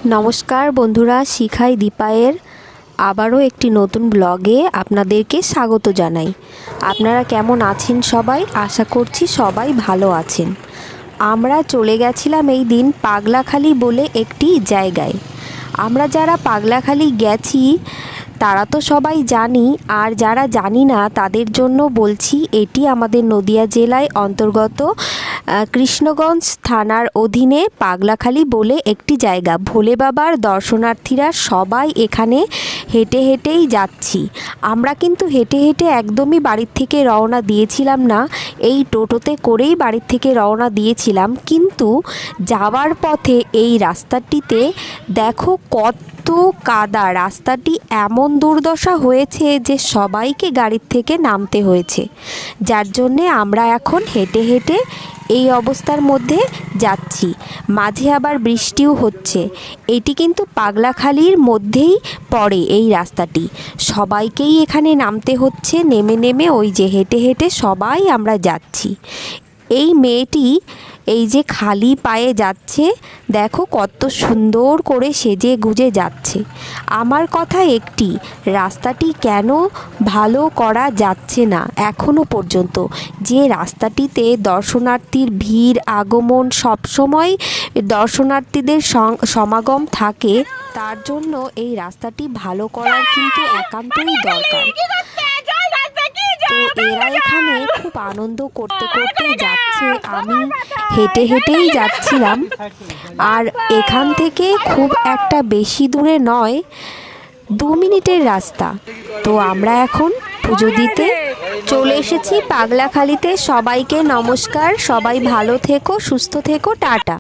নমস্কার বন্ধুরা, শিখাই দীপায়ের আবারও একটি নতুন ব্লগে আপনাদেরকে স্বাগত জানাই। আপনারা কেমন আছেন সবাই? আশা করছি সবাই ভালো আছেন। আমরা চলে গেছিলাম এই দিন পাগলাখালি বলে একটি জায়গায়। আমরা যারা পাগলাখালি গেছি তারা তো সবাই জানি, আর যারা জানি না তাদের জন্য বলছি, এটি আমাদের নদিয়া জেলায় অন্তর্গত কৃষ্ণগঞ্জ থানার অধীনে পাগলাখালি বলে একটি জায়গা। ভোলে বাবার দর্শনার্থীরা সবাই এখানে হেঁটে হেঁটেই যাচ্ছি। আমরা কিন্তু হেঁটে হেঁটে একদমই বাড়ির থেকে রওনা দিয়েছিলাম না, এই টোটোতে করেই বাড়ির থেকে রওনা দিয়েছিলাম। কিন্তু যাওয়ার পথে এই রাস্তাটিতে দেখো কত কাদা, রাস্তাটি এমন দুর্দশা হয়েছে যে সবাইকে গাড়ির থেকে নামতে হয়েছে, যার জন্যে আমরা এখন হেঁটে হেঁটে এই অবস্থার মধ্যে যাচ্ছি। মাঝে আবার বৃষ্টিও হচ্ছে। এটি কিন্তু পাগলাখালির মধ্যেই পড়ে এই রাস্তাটি। সবাইকেই এখানে নামতে হচ্ছে, নেমে নেমে ওই যে হেঁটে হেঁটে সবাই আমরা যাচ্ছি। এই মেয়েটি এই যে খালি পায়ে যাচ্ছে, দেখো কত সুন্দর করে সেজে গুজে যাচ্ছে। আমার কথা একটি, রাস্তাটি কেন ভালো করা যাচ্ছে না এখনো পর্যন্ত? যে রাস্তাটিতে দর্শনার্থীর ভিড় আগমন, সবসময় দর্শনার্থীদের সমাগম থাকে, তার জন্য এই রাস্তাটি ভালো করার কিন্তু একান্তই দরকার। তো এরা এখানে খুব আনন্দ করতে করতে যাচ্ছে, আমি হেঁটে হেঁটেই যাচ্ছিলাম। আর এখান থেকে খুব একটা বেশি দূরে নয়, 2 মিনিটের রাস্তা। তো আমরা এখন পুজো দিতে চলে এসেছি পাগলাখালিতে। সবাইকে নমস্কার, সবাই ভালো থেকো, সুস্থ থেকো, টাটা।